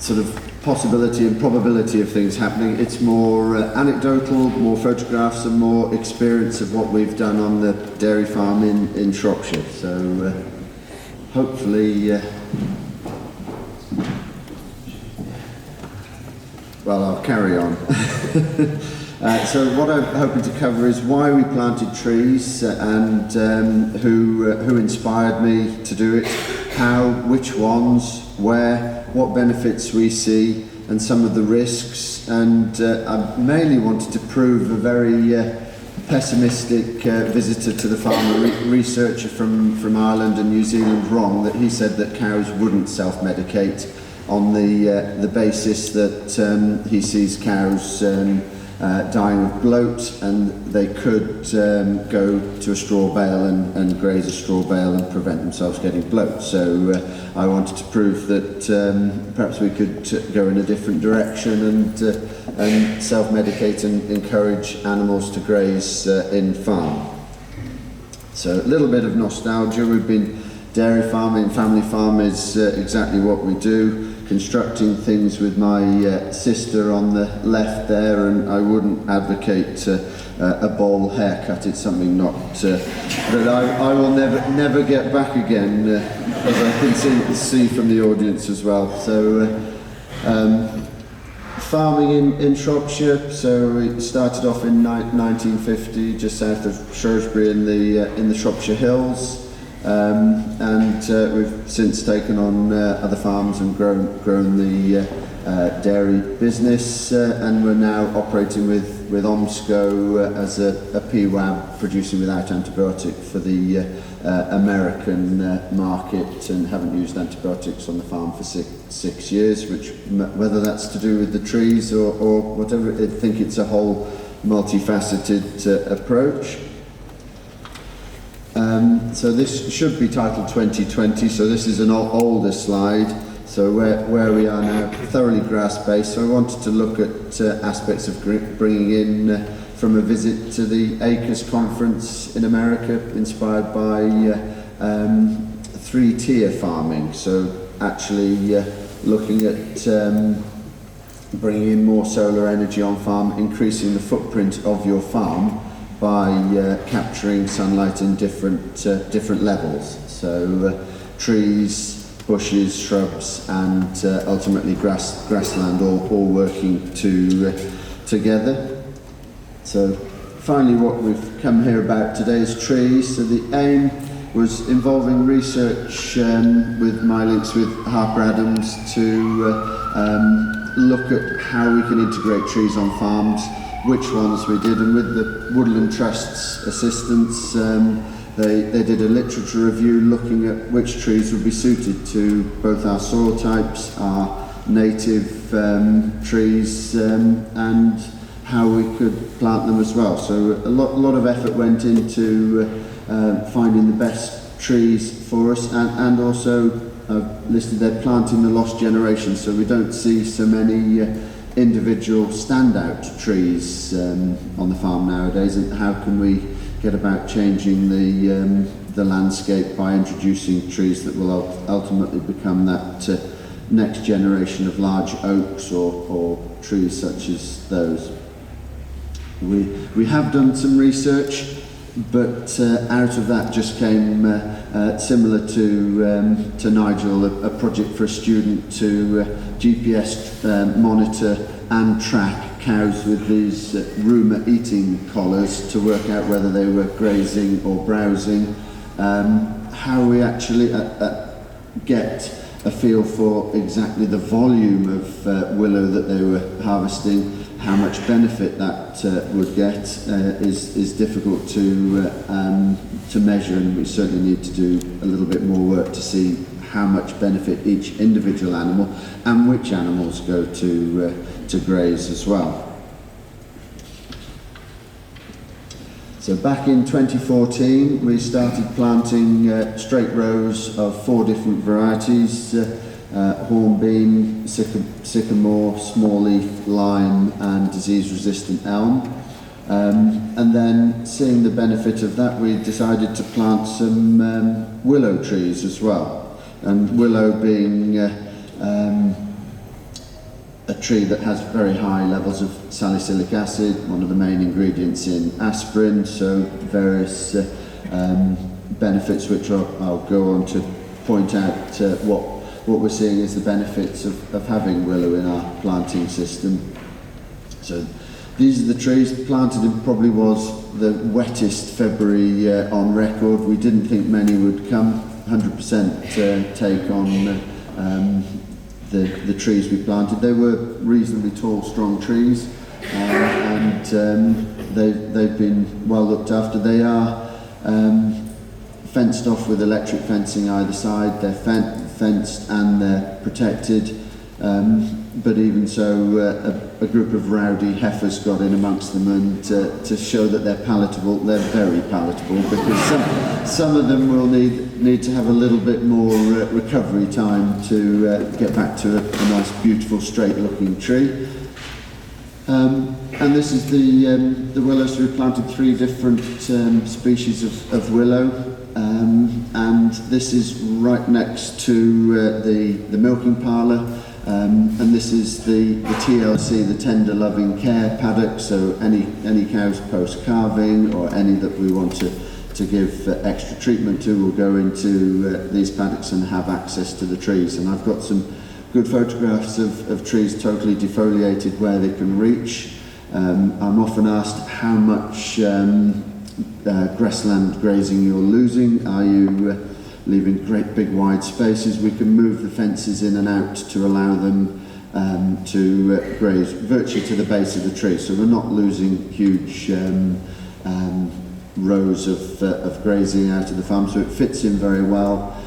sort of possibility and probability of things happening. It's more anecdotal, more photographs and more experience of what we've done on the dairy farm in Shropshire. So hopefully, well, I'll carry on. So what I'm hoping to cover is why we planted trees and who inspired me to do it, how, which ones, where, what benefits we see, and some of the risks. And I mainly wanted to prove a very pessimistic visitor to the farm, a researcher from Ireland and New Zealand, wrong, that he said that cows wouldn't self-medicate on the basis that he sees cows dying of bloat, and they could go to a straw bale and graze a straw bale and prevent themselves getting bloat. So I wanted to prove that perhaps we could go in a different direction and self-medicate and encourage animals to graze in farm. So a little bit of nostalgia. We've been dairy farming, family farm is exactly what we do. Constructing things with my sister on the left there, and I wouldn't advocate a bowl haircut. It's something not that I will never get back again, as I can see from the audience as well. So farming in Shropshire. So it started off in 1950, just south of Shrewsbury in the Shropshire Hills. And we've since taken on other farms and grown the dairy business, and we're now operating with OMSCO as a PWAB, producing without antibiotic for the American market, and haven't used antibiotics on the farm for six years, which, whether that's to do with the trees or whatever, I think it's a whole multifaceted approach. So this should be titled 2020, so this is an older slide. So where we are now, thoroughly grass-based. So I wanted to look at aspects of bringing in from a visit to the ACRES conference in America, inspired by three-tier farming. So actually looking at bringing in more solar energy on farm, increasing the footprint of your farm by capturing sunlight in different levels. So trees, bushes, shrubs, and ultimately grassland all working together. So finally, what we've come here about today is trees. So the aim was involving research with my links with Harper Adams to look at how we can integrate trees on farms, which ones we did, and with the Woodland Trust's assistance, they did a literature review looking at which trees would be suited to both our soil types, our native trees, and how we could plant them as well. So a lot of effort went into finding the best trees for us, and also listed there planting the lost generation, so we don't see so many individual standout trees on the farm nowadays. And how can we get about changing the landscape by introducing trees that will ultimately become that next generation of large oaks or trees such as those. We have done some research, but out of that just came similar to Nigel, a project for a student to GPS monitor and track cows with these rumour eating collars to work out whether they were grazing or browsing. How we actually get a feel for exactly the volume of willow that they were harvesting, how much benefit that would get is difficult to measure, and we certainly need to do a little bit more work to see how much benefit each individual animal and which animals go to graze as well. So back in 2014 we started planting straight rows of 4 different varieties, hornbeam, sycamore, small-leaf, lime and disease-resistant elm. And then, seeing the benefit of that, we decided to plant some willow trees as well. And willow being a tree that has very high levels of salicylic acid, one of the main ingredients in aspirin, so various benefits which I'll go on to point out what we're seeing is the benefits of having willow in our planting system. So these are the trees planted in probably was the wettest February on record. We didn't think many would come, 100% take on the trees we planted. They were reasonably tall, strong trees, and they've been well looked after. They are fenced off with electric fencing either side. They're fenced and they're protected, but even so, a group of rowdy heifers got in amongst them, and to show that they're palatable, they're very palatable, because some of them will need to have a little bit more recovery time to get back to a nice, beautiful, straight-looking tree. And this is the willow. So we planted 3 different species of willow, and this is right next to the milking parlour, and this is the TLC, the tender loving care paddock. So any cows post calving or any that we want to give extra treatment to will go into these paddocks and have access to the trees. And I've got some good photographs of trees totally defoliated where they can reach. I'm often asked how much grassland grazing you're losing. Are you leaving great big wide spaces? We can move the fences in and out to allow them to graze virtually to the base of the tree. So we're not losing huge rows of grazing out of the farm, so it fits in very well.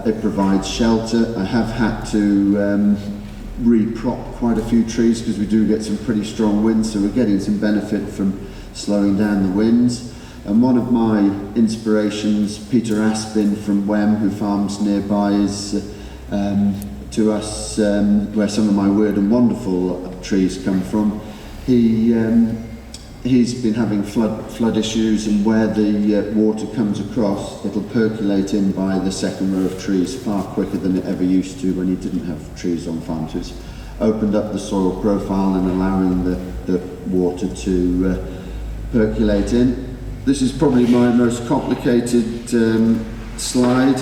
It provides shelter. I have had to reprop quite a few trees because we do get some pretty strong winds, so we're getting some benefit from slowing down the winds. And one of my inspirations, Peter Aspin from Wem, who farms nearby, is to us where some of my weird and wonderful trees come from. He's been having flood issues, and where the water comes across, it'll percolate in by the second row of trees far quicker than it ever used to when he didn't have trees on farm. So it's opened up the soil profile and allowing the water to percolate in. This is probably my most complicated slide.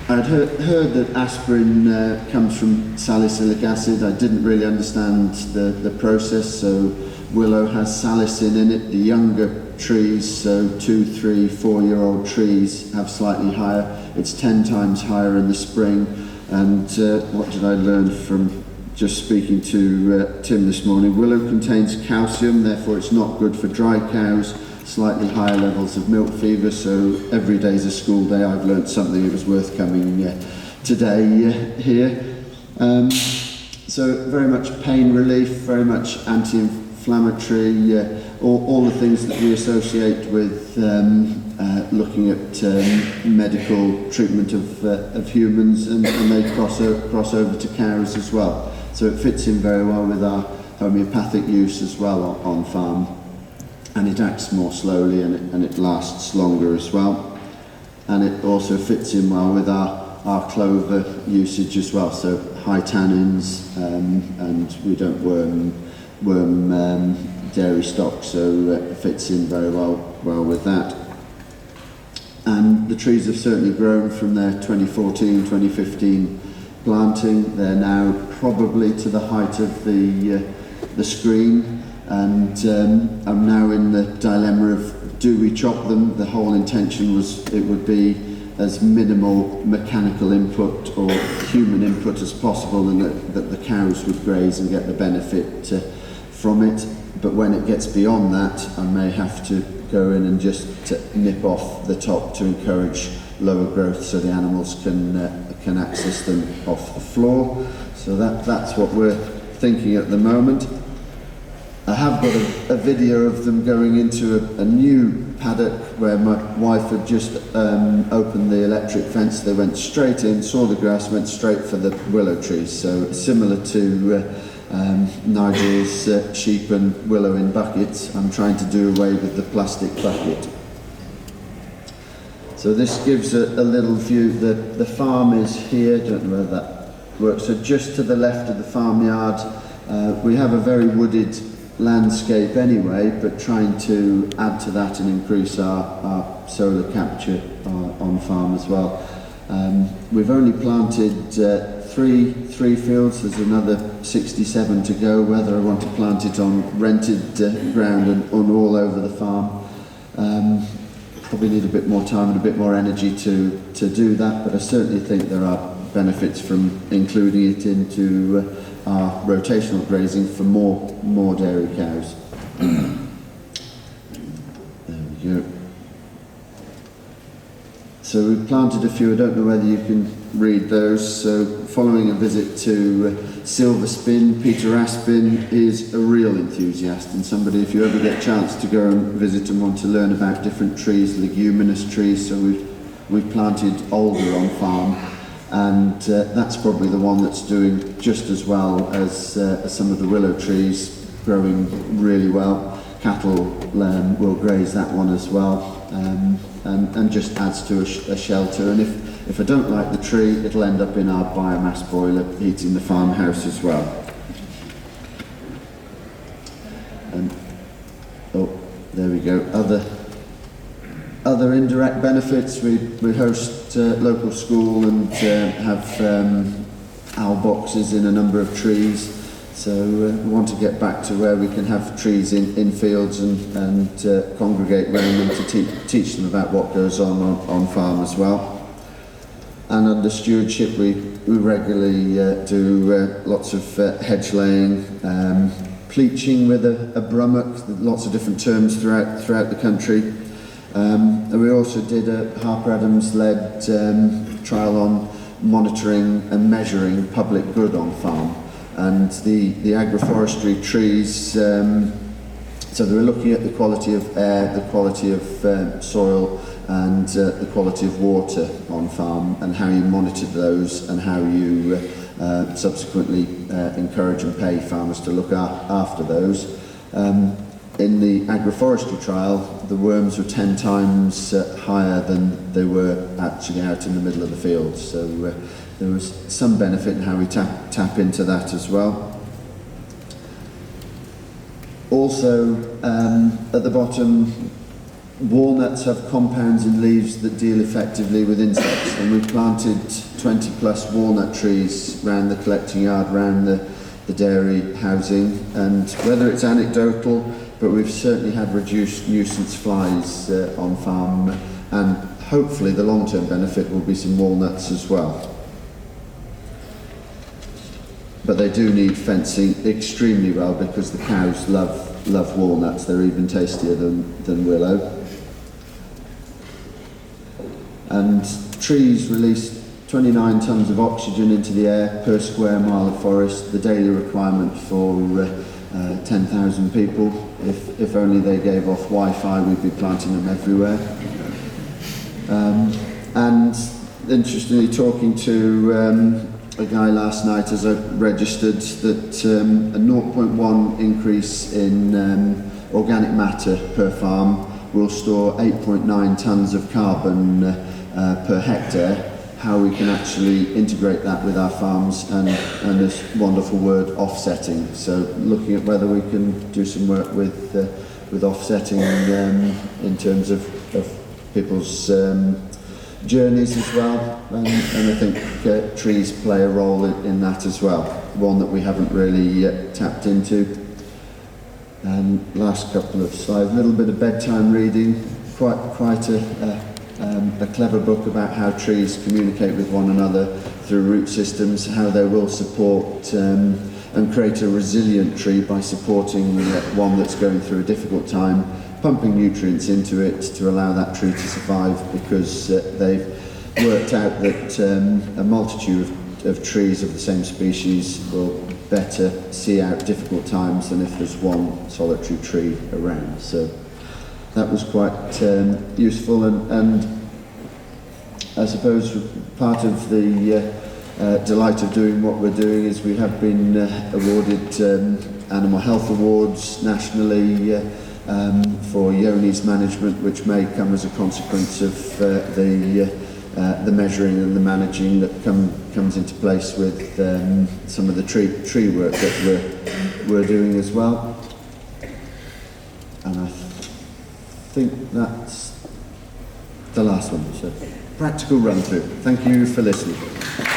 I'd heard that aspirin comes from salicylic acid. I didn't really understand the process. So willow has salicin in it. The younger trees, so 2, 3, 4-year-old trees, have slightly higher. It's 10 times higher in the spring. And what did I learn from just speaking to Tim this morning? Willow contains calcium, therefore it's not good for dry cows. Slightly higher levels of milk fever, so every day's a school day. I've learnt something. It was worth coming today here. So very much pain relief, very much anti-inflammatory, all the things that we associate with looking at medical treatment of humans, and they cross over to cows as well. So it fits in very well with our homeopathic use as well on farm. And it acts more slowly, and it lasts longer as well. And it also fits in well with our clover usage as well. So high tannins, and we don't worm dairy stock, so it fits in very well with that. And the trees have certainly grown from their 2014, 2015 planting. They're now probably to the height of the screen. And I'm now in the dilemma of, do we chop them? The whole intention was it would be as minimal mechanical input or human input as possible, and that the cows would graze and get the benefit from it. But when it gets beyond that, I may have to go in and just nip off the top to encourage lower growth so the animals can access them off the floor. So that's what we're thinking at the moment. I have got a video of them going into a new paddock where my wife had just opened the electric fence. They went straight in, saw the grass, went straight for the willow trees. So similar to Nigel's sheep and willow in buckets, I'm trying to do away with the plastic bucket. So this gives a little view. The farm is here. Don't know whether that work. So just to the left of the farmyard, we have a very wooded landscape anyway, but trying to add to that and increase our solar capture on farm as well. We've only planted three fields. There's another 67 to go, whether I want to plant it on rented ground and all over the farm. Probably need a bit more time and a bit more energy to do that, but I certainly think there are benefits from including it into our rotational grazing for more dairy cows. There we go. So we've planted a few. I don't know whether you can read those. So following a visit to Silverspin, Peter Aspin is a real enthusiast and somebody, if you ever get a chance to go and visit and want to learn about different trees, leguminous trees. So we've planted alder on farm, and that's probably the one that's doing just as well as some of the willow trees, growing really well. Cattle will graze that one as well, and just adds to a shelter. And if I don't like the tree, it'll end up in our biomass boiler, heating the farmhouse as well. And oh, there we go. Other indirect benefits. We host local school and have owl boxes in a number of trees. So we want to get back to where we can have trees in fields and congregate around them to teach them about what goes on farm as well. And under stewardship, we regularly do lots of hedge laying, pleaching with a brummach, lots of different terms throughout the country. And we also did a Harper Adams led trial on monitoring and measuring public good on farm. And the agroforestry trees, so they were looking at the quality of air, the quality of soil, and the quality of water on farm, and how you monitored those, and how you subsequently encourage and pay farmers to look after those. In the agroforestry trial, the worms were 10 times higher than they were actually out in the middle of the field. So there was some benefit in how we tap into that as well. Also, at the bottom, walnuts have compounds in leaves that deal effectively with insects, and we've planted 20 plus walnut trees around the collecting yard, around the dairy housing, and whether it's anecdotal, but we've certainly had reduced nuisance flies on farm, and hopefully the long-term benefit will be some walnuts as well. But they do need fencing extremely well, because the cows love walnuts. They're even tastier than willow. And trees release 29 tonnes of oxygen into the air per square mile of forest, the daily requirement for 10,000 people. If only they gave off Wi-Fi, we'd be planting them everywhere. And interestingly, talking to a guy last night as I registered, that a 0.1 increase in organic matter per farm will store 8.9 tonnes of carbon per hectare. How we can actually integrate that with our farms, and this wonderful word, offsetting. So looking at whether we can do some work with offsetting in terms of people's journeys as well, and I think trees play a role in that as well, one that we haven't really yet tapped into. And last couple of slides, a little bit of bedtime reading, quite a clever book about how trees communicate with one another through root systems, how they will support and create a resilient tree by supporting one that's going through a difficult time, pumping nutrients into it to allow that tree to survive, because they've worked out that a multitude of trees of the same species will better see out difficult times than if there's one solitary tree around. So that was quite useful, and I suppose part of the delight of doing what we're doing is we have been awarded Animal Health Awards nationally for Yoni's management, which may come as a consequence of the the measuring and the managing that comes into place with some of the tree work that we're doing as well. And I think that's the last one. So, practical run through. Thank you for listening.